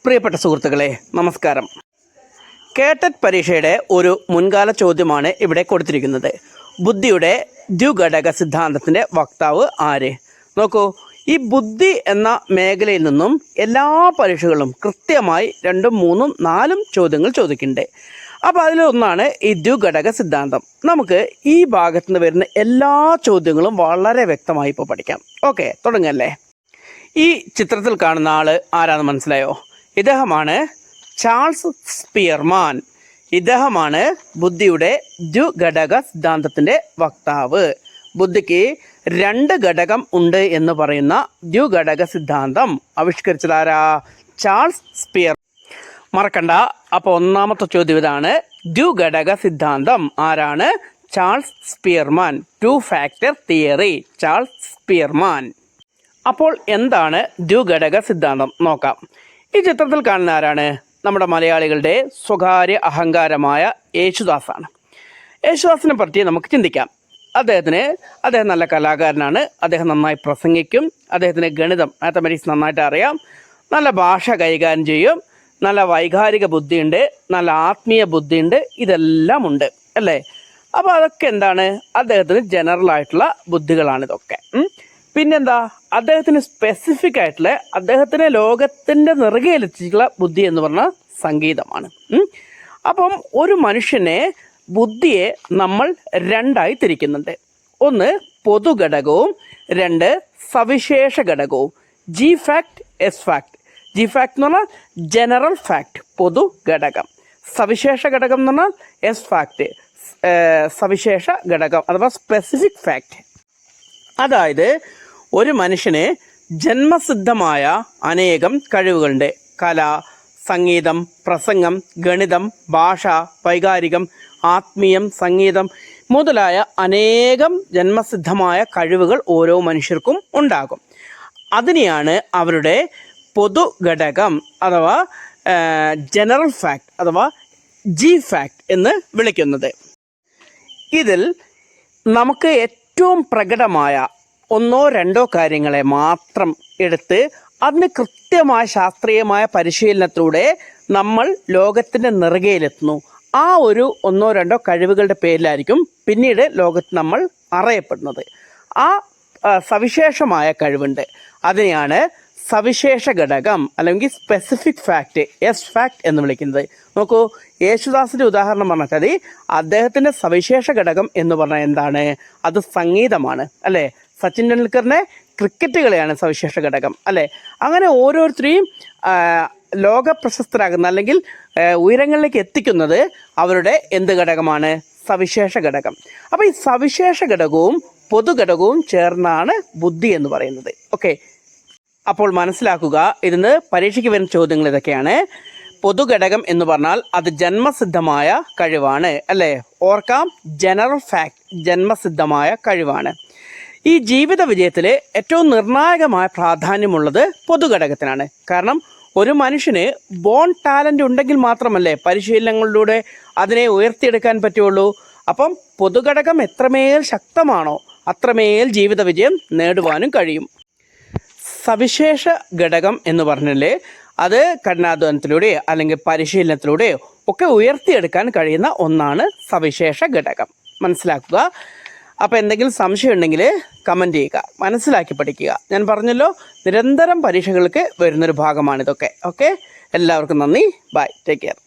പ്രിയപ്പെട്ട സുഹൃത്തുക്കളെ, നമസ്കാരം. കേട്ടറ്റ് പരീക്ഷയുടെ ഒരു മുൻകാല ചോദ്യമാണ് ഇവിടെ കൊടുത്തിരിക്കുന്നത്. ബുദ്ധിയുടെ ദ്വിഘടക സിദ്ധാന്തത്തിൻ്റെ വക്താവ് ആര്? നോക്കൂ, ഈ ബുദ്ധി എന്ന മേഖലയിൽ നിന്നും എല്ലാ പരീക്ഷകളും കൃത്യമായി 2, 3, 4 ചോദ്യങ്ങൾ ചോദിക്കുന്നുണ്ട്. അപ്പോൾ അതിലൊന്നാണ് ഈ ദ്വിഘടക സിദ്ധാന്തം. നമുക്ക് ഈ ഭാഗത്ത് നിന്ന് വരുന്ന എല്ലാ ചോദ്യങ്ങളും വളരെ വ്യക്തമായി ഇപ്പോൾ പഠിക്കാം. ഓക്കെ, തുടങ്ങല്ലേ. ഈ ചിത്രത്തിൽ കാണുന്ന ആൾ ആരാന്ന് മനസ്സിലായോ? ഇദ്ദേഹമാണ് ചാൾസ് സ്പിയർമാൻ. ഇദ്ദേഹമാണ് ബുദ്ധിയുടെ ദ്വിഘടക സിദ്ധാന്തത്തിൻ്റെ വക്താവ്. ബുദ്ധിക്ക് 2 ഘടകം ഉണ്ട് എന്ന് പറയുന്ന ദ്വിഘടക സിദ്ധാന്തം ആവിഷ്കരിച്ചതാരാ? Charles sphere. മറക്കണ്ട. അപ്പോൾ ഒന്നാമത്തെ ചോദ്യം ഇതാണ്, ദ്വിഘടക സിദ്ധാന്തം ആരാണ്? Charles Spearman. 2 factor theory, Charles Spearman. അപ്പോൾ എന്താണ് ദ്വിഘടക സിദ്ധാന്തം നോക്കാം. ഈ ചിത്രത്തിൽ കാണുന്ന ആരാണ്? നമ്മുടെ മലയാളികളുടെ സ്വകാര്യ അഹങ്കാരമായ യേശുദാസാണ്. യേശുദാസിനെ പറ്റി നമുക്ക് ചിന്തിക്കാം. അദ്ദേഹം നല്ല കലാകാരനാണ്. അദ്ദേഹം നന്നായി പ്രസംഗിക്കും. അദ്ദേഹത്തിന് ഗണിതം, മാത്തമാറ്റിക്സ് നന്നായിട്ട് അറിയാം. നല്ല ഭാഷ കൈകാര്യം ചെയ്യും. നല്ല വൈകാരിക ബുദ്ധിയുണ്ട്. നല്ല ആത്മീയ ബുദ്ധിയുണ്ട്. ഇതെല്ലാം ഉണ്ട് അല്ലേ? അപ്പോൾ അതൊക്കെ എന്താണ്? അദ്ദേഹത്തിന് ജനറൽ ആയിട്ടുള്ള ബുദ്ധികളാണിതൊക്കെ. പിന്നെന്താ? അദ്ദേഹത്തിന് സ്പെസിഫിക് ആയിട്ടുള്ള, അദ്ദേഹത്തിന് ലോകത്തിൻ്റെ നെറുകയിലെത്തിച്ചുള്ള ബുദ്ധി എന്ന് പറഞ്ഞാൽ സംഗീതമാണ്. അപ്പം ഒരു മനുഷ്യനെ, ബുദ്ധിയെ നമ്മൾ 2ആയി തിരിക്കുന്നുണ്ട്. ഒന്ന് പൊതുഘടകവും 2 സവിശേഷ ഘടകവും. G fact, S fact. G fact എന്ന് പറഞ്ഞാൽ ജനറൽ ഫാക്ട്, പൊതു ഘടകം. സവിശേഷ ഘടകം എന്ന് പറഞ്ഞാൽ എസ് ഫാക്ട്, സവിശേഷ ഘടകം അഥവാ സ്പെസിഫിക് ഫാക്ട്. അതായത് ഒരു മനുഷ്യന് ജന്മസിദ്ധമായ അനേകം കഴിവുകളുണ്ട്. കല, സംഗീതം, പ്രസംഗം, ഗണിതം, ഭാഷ, വൈകാരികം, ആത്മീയം, സംഗീതം മുതലായ അനേകം ജന്മസിദ്ധമായ കഴിവുകൾ ഓരോ മനുഷ്യർക്കും ഉണ്ടാകും. അതിനെയാണ് അവരുടെ പൊതുഘടകം അഥവാ ജനറൽ ഫാക്ട് അഥവാ ജി ഫാക്ട് എന്ന് വിളിക്കുന്നത്. ഇതിൽ നമുക്ക് ഏറ്റവും പ്രകടമായ 1, 2 കാര്യങ്ങളെ മാത്രം എടുത്ത് അതിന് കൃത്യമായ ശാസ്ത്രീയമായ പരിശീലനത്തിലൂടെ നമ്മൾ ലോകത്തിൻ്റെ നെറുകയിലെത്തുന്നു. ആ ഒരു 1, 2 കഴിവുകളുടെ പേരിലായിരിക്കും പിന്നീട് ലോകത്ത് നമ്മൾ അറിയപ്പെടുന്നത്. ആ സവിശേഷമായ കഴിവുണ്ട്. അതിനെയാണ് സവിശേഷ ഘടകം അല്ലെങ്കിൽ സ്പെസിഫിക് ഫാക്ട്, എസ് ഫാക്ട് എന്ന് വിളിക്കുന്നത്. നോക്കൂ, യേശുദാസിൻ്റെ ഉദാഹരണം പറഞ്ഞാൽ അദ്ദേഹത്തിൻ്റെ സവിശേഷ ഘടകം എന്ന് പറഞ്ഞാൽ എന്താണ്? അത് സംഗീതമാണ് അല്ലേ? സച്ചിൻ ടെണ്ടുൽക്കറിനെ ക്രിക്കറ്റ് കളിയാണ് സവിശേഷ ഘടകം അല്ലേ? അങ്ങനെ ഓരോരുത്തരെയും ലോക പ്രശസ്തരാകുന്ന അല്ലെങ്കിൽ ഉയരങ്ങളിലേക്ക് എത്തിക്കുന്നത് അവരുടെ എന്ത് ഘടകമാണ്? സവിശേഷ ഘടകം. അപ്പോൾ ഈ സവിശേഷ ഘടകവും പൊതുഘടകവും ചേർന്നാണ് ബുദ്ധി എന്ന് പറയുന്നത്. ഓക്കെ, അപ്പോൾ മനസ്സിലാക്കുക, ഇതിന് പരീക്ഷയ്ക്ക് വരുന്ന ചോദ്യങ്ങൾ ഇതൊക്കെയാണ്. പൊതുഘടകം എന്ന് പറഞ്ഞാൽ അത് ജന്മസിദ്ധമായ കഴിവാണ് അല്ലേ? ഓർക്കാം, ജനറൽ ഫാക്ട്, ജന്മസിദ്ധമായ കഴിവാണ്. ഈ ജീവിത വിജയത്തിൽ ഏറ്റവും നിർണായകമായ പ്രാധാന്യമുള്ളത് പൊതുഘടകത്തിനാണ്. കാരണം ഒരു മനുഷ്യന് ബോൺ ടാലൻ്റ് ഉണ്ടെങ്കിൽ മാത്രമല്ലേ പരിശീലനങ്ങളിലൂടെ അതിനെ ഉയർത്തിയെടുക്കാൻ പറ്റുള്ളൂ. അപ്പം പൊതുഘടകം എത്രമേൽ ശക്തമാണോ അത്രമേൽ ജീവിത വിജയം നേടുവാനും കഴിയും. സവിശേഷ ഘടകം എന്ന് പറഞ്ഞാൽ അത് കഠിനാധ്വാനത്തിലൂടെ അല്ലെങ്കിൽ പരിശീലനത്തിലൂടെ ഒക്കെ ഉയർത്തിയെടുക്കാൻ കഴിയുന്ന ഒന്നാണ് സവിശേഷ ഘടകം. മനസ്സിലാക്കുക. അപ്പോൾ എന്തെങ്കിലും സംശയം ഉണ്ടെങ്കിൽ കമൻറ്റ് ചെയ്യുക, മനസ്സിലാക്കി പഠിക്കുക. ഞാൻ പറഞ്ഞല്ലോ, നിരന്തരം പരീക്ഷകൾക്ക് വരുന്നൊരു ഭാഗമാണിതൊക്കെ. ഓക്കെ, എല്ലാവർക്കും നന്ദി. Bye, take care.